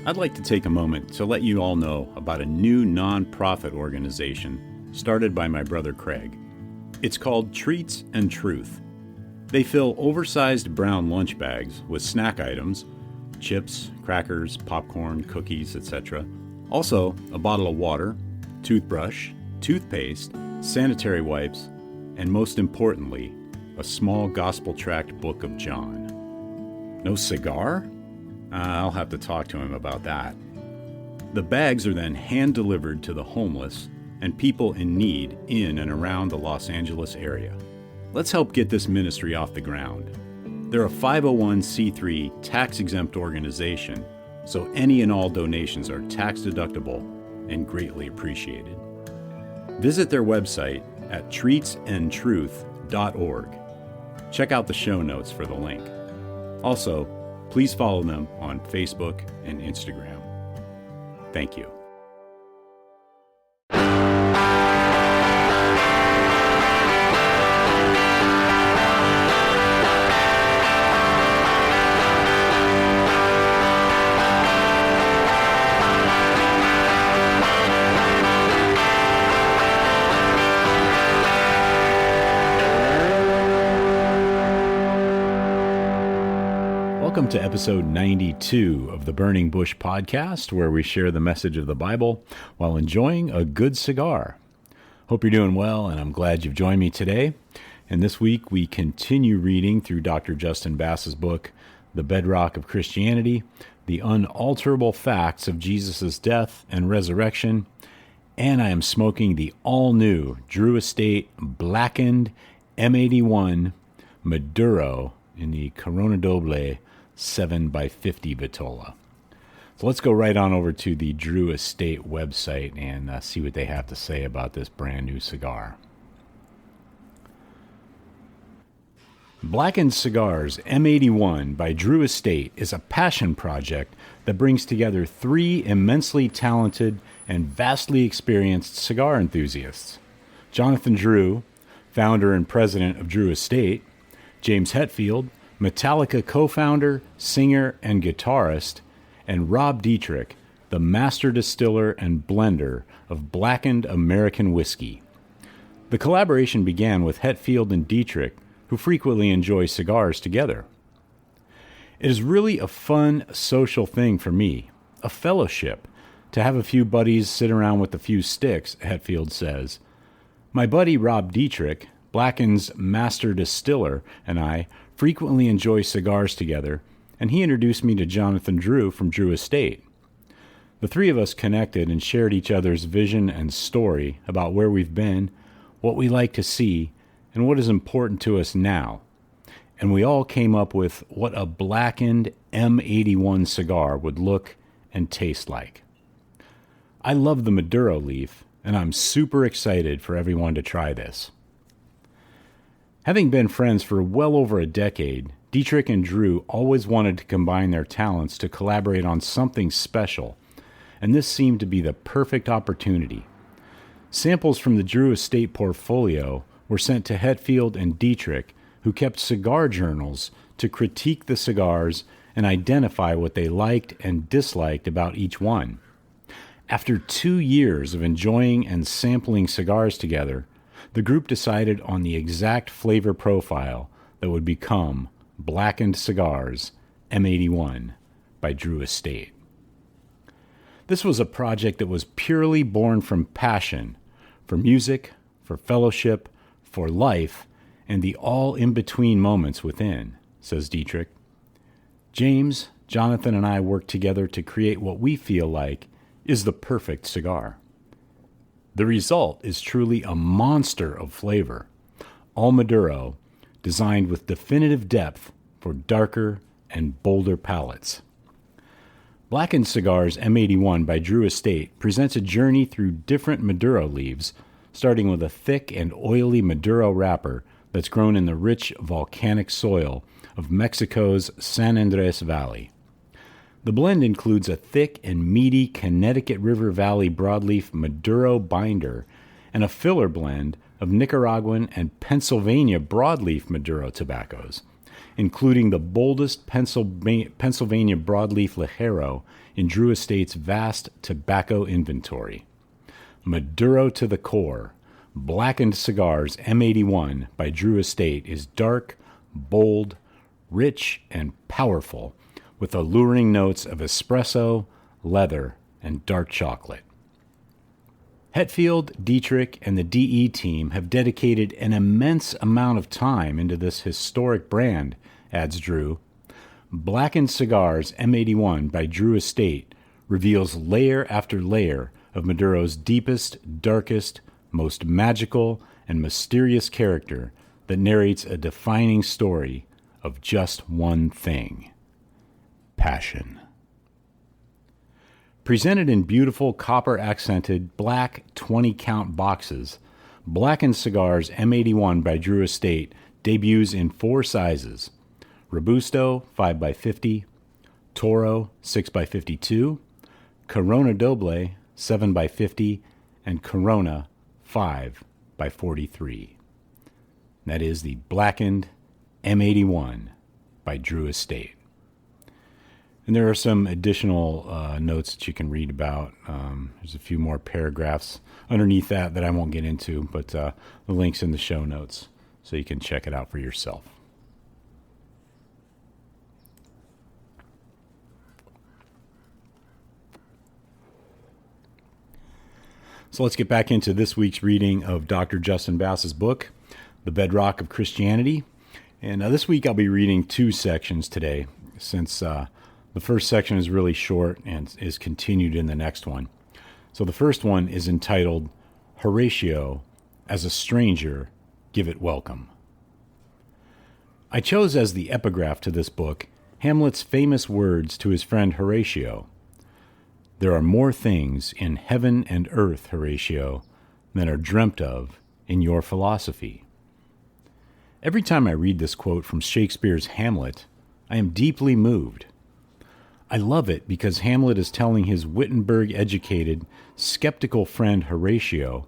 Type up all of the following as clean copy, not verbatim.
I'd like to take a moment to let you all know about a new non-profit organization started by my brother Craig. It's called Treats and Truth. They fill oversized brown lunch bags with snack items, chips, crackers, popcorn, cookies, etc. Also, a bottle of water, toothbrush, toothpaste, sanitary wipes, and most importantly, a small gospel-tract book of John. No cigar? I'll have to talk to him about that. The bags are then hand-delivered to the homeless and people in need in and around the Los Angeles area. Let's help get this ministry off the ground. They're a 501c3 tax-exempt organization, so any and all donations are tax-deductible and greatly appreciated. Visit their website at treatsandtruth.org. Check out the show notes for the link. Also, please follow them on Facebook and Instagram. Thank you. Welcome to episode 92 of the Burning Bush podcast, where we share the message of the Bible while enjoying a good cigar. Hope you're doing well, and I'm glad you've joined me today. And this week, we continue reading through Dr. Justin Bass's book, The Bedrock of Christianity, the unalterable facts of Jesus' death and resurrection. And I am smoking the all-new Drew Estate Blackened M81 Maduro in the Corona Doble 7x50 Vitola. So let's go right on over to the Drew Estate website and see what they have to say about this brand new cigar. Blackened Cigars M81 by Drew Estate is a passion project that brings together three immensely talented and vastly experienced cigar enthusiasts: Jonathan Drew, founder and president of Drew Estate; James Hetfield, Metallica co-founder, singer, and guitarist; and Rob Dietrich, the master distiller and blender of Blackened American whiskey. The collaboration began with Hetfield and Dietrich, who frequently enjoy cigars together. It is really a fun social thing for me, a fellowship, to have a few buddies sit around with a few sticks, Hetfield says. My buddy Rob Dietrich, Blackened's master distiller, and I frequently enjoy cigars together, and he introduced me to Jonathan Drew from Drew Estate. The three of us connected and shared each other's vision and story about where we've been, what we like to see, and what is important to us now. And we all came up with what a Blackened M81 cigar would look and taste like. I love the Maduro leaf, and I'm super excited for everyone to try this. Having been friends for well over a decade, Dietrich and Drew always wanted to combine their talents to collaborate on something special, and this seemed to be the perfect opportunity. Samples from the Drew Estate portfolio were sent to Hetfield and Dietrich, who kept cigar journals to critique the cigars and identify what they liked and disliked about each one. After 2 years of enjoying and sampling cigars together, the group decided on the exact flavor profile that would become Blackened Cigars M81 by Drew Estate. This was a project that was purely born from passion for music, for fellowship, for life, and the all-in-between moments within, says Dietrich. James, Jonathan, and I worked together to create what we feel like is the perfect cigar. The result is truly a monster of flavor, all Maduro, designed with definitive depth for darker and bolder palates. Blackened Cigars M81 by Drew Estate presents a journey through different Maduro leaves, starting with a thick and oily Maduro wrapper that's grown in the rich volcanic soil of Mexico's San Andres Valley. The blend includes a thick and meaty Connecticut River Valley broadleaf Maduro binder and a filler blend of Nicaraguan and Pennsylvania broadleaf Maduro tobaccos, including the boldest Pennsylvania broadleaf Ligero in Drew Estate's vast tobacco inventory. Maduro to the core, Blackened Cigars M81 by Drew Estate is dark, bold, rich, and powerful, with alluring notes of espresso, leather, and dark chocolate. Hetfield, Dietrich, and the DE team have dedicated an immense amount of time into this historic brand, adds Drew. Blackened Cigars M81 by Drew Estate reveals layer after layer of Maduro's deepest, darkest, most magical, and mysterious character that narrates a defining story of just one thing: passion. Presented in beautiful copper-accented black 20-count boxes, Blackened Cigars M81 by Drew Estate debuts in 4 sizes: Robusto 5x50, Toro 6x52, Corona Doble 7x50, and Corona 5x43. That is the Blackened M81 by Drew Estate. And there are some additional notes that you can read about. There's a few more paragraphs underneath that I won't get into, but the link's in the show notes so you can check it out for yourself. So let's get back into this week's reading of Dr. Justin Bass's book, The Bedrock of Christianity. And this week I'll be reading 2 sections today, since the first section is really short and is continued in the next one. So the first one is entitled, Horatio, as a Stranger, Give It Welcome. I chose as the epigraph to this book Hamlet's famous words to his friend Horatio. There are more things in heaven and earth, Horatio, than are dreamt of in your philosophy. Every time I read this quote from Shakespeare's Hamlet, I am deeply moved. I love it because Hamlet is telling his Wittenberg-educated, skeptical friend Horatio,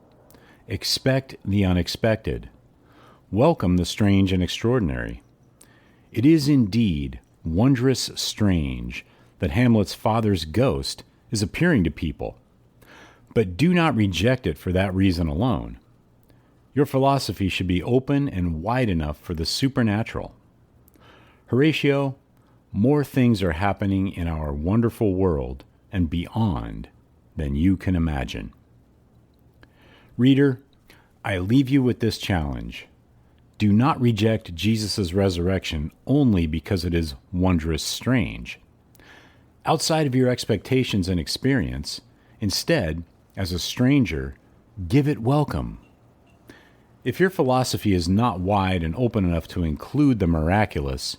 expect the unexpected. Welcome the strange and extraordinary. It is indeed wondrous strange that Hamlet's father's ghost is appearing to people, but do not reject it for that reason alone. Your philosophy should be open and wide enough for the supernatural. Horatio, more things are happening in our wonderful world and beyond than you can imagine. Reader, I leave you with this challenge. Do not reject Jesus' resurrection only because it is wondrous strange. Outside of your expectations and experience, instead, as a stranger, give it welcome. If your philosophy is not wide and open enough to include the miraculous,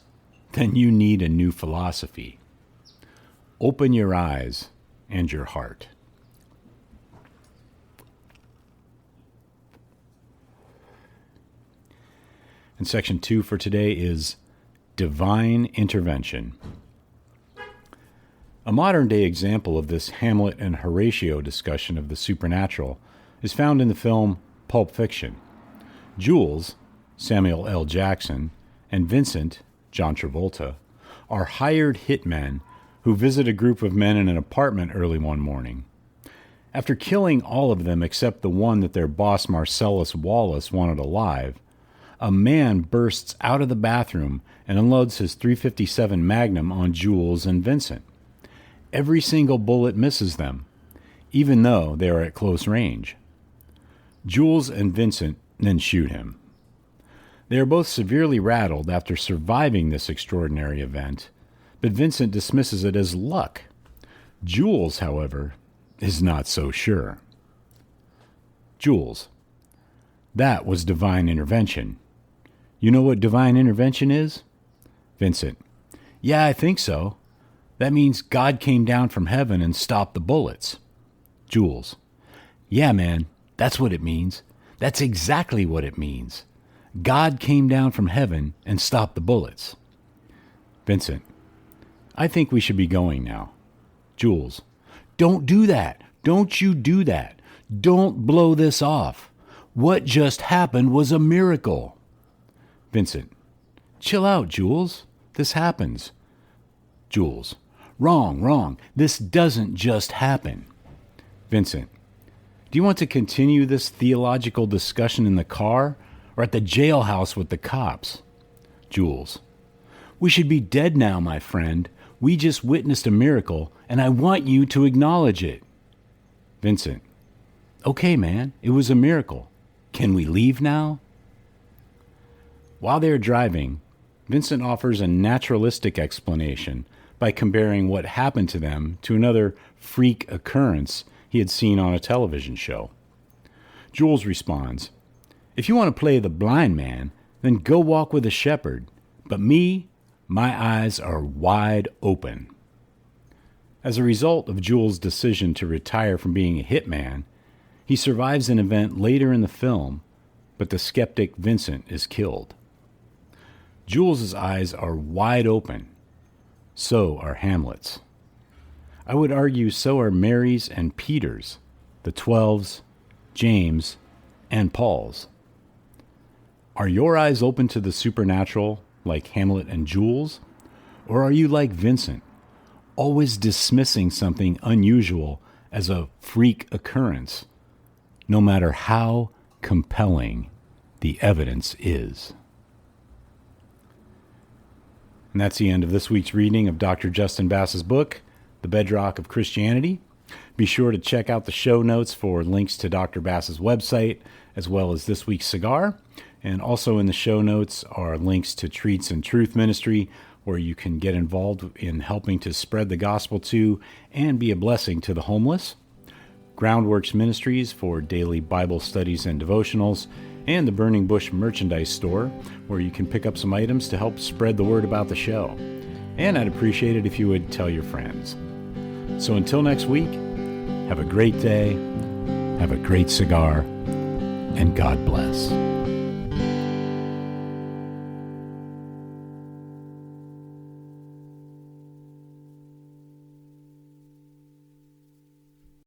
then you need a new philosophy. Open your eyes and your heart. And section 2 for today is Divine Intervention. A modern-day example of this Hamlet and Horatio discussion of the supernatural is found in the film Pulp Fiction. Jules, Samuel L. Jackson, and Vincent, John Travolta, are hired hitmen who visit a group of men in an apartment early one morning. After killing all of them except the one that their boss Marcellus Wallace wanted alive, a man bursts out of the bathroom and unloads his .357 Magnum on Jules and Vincent. Every single bullet misses them, even though they are at close range. Jules and Vincent then shoot him. They are both severely rattled after surviving this extraordinary event, but Vincent dismisses it as luck. Jules, however, is not so sure. Jules: that was divine intervention. You know what divine intervention is? Vincent: yeah, I think so. That means God came down from heaven and stopped the bullets. Jules: yeah, man, that's what it means. That's exactly what it means. God came down from heaven and stopped the bullets. Vincent: I think we should be going now. Jules: don't do that. Don't you do that. Don't blow this off. What just happened was a miracle. Vincent: Chill out, Jules. This happens. Jules. Wrong. This doesn't just happen. Vincent. Do you want to continue this theological discussion in the car or at the jailhouse with the cops? Jules. We should be dead now, my friend. We just witnessed a miracle, and I want you to acknowledge it. Vincent. Okay, man, it was a miracle. Can we leave now? While they are driving, Vincent offers a naturalistic explanation by comparing what happened to them to another freak occurrence he had seen on a television show. Jules responds, If you want to play the blind man, then go walk with a shepherd. But me, my eyes are wide open. As a result of Jules' decision to retire from being a hitman, he survives an event later in the film, but the skeptic Vincent is killed. Jules' eyes are wide open. So are Hamlet's. I would argue so are Mary's and Peter's, the 12's, James, and Paul's. Are your eyes open to the supernatural, like Hamlet and Jules? Or are you like Vincent, always dismissing something unusual as a freak occurrence, no matter how compelling the evidence is? And that's the end of this week's reading of Dr. Justin Bass's book, The Bedrock of Christianity. Be sure to check out the show notes for links to Dr. Bass's website, as well as this week's cigar. And also in the show notes are links to Treats and Truth Ministry, where you can get involved in helping to spread the gospel to and be a blessing to the homeless. Groundworks Ministries for daily Bible studies and devotionals, and the Burning Bush merchandise store, where you can pick up some items to help spread the word about the show. And I'd appreciate it if you would tell your friends. So until next week, have a great day, have a great cigar, and God bless.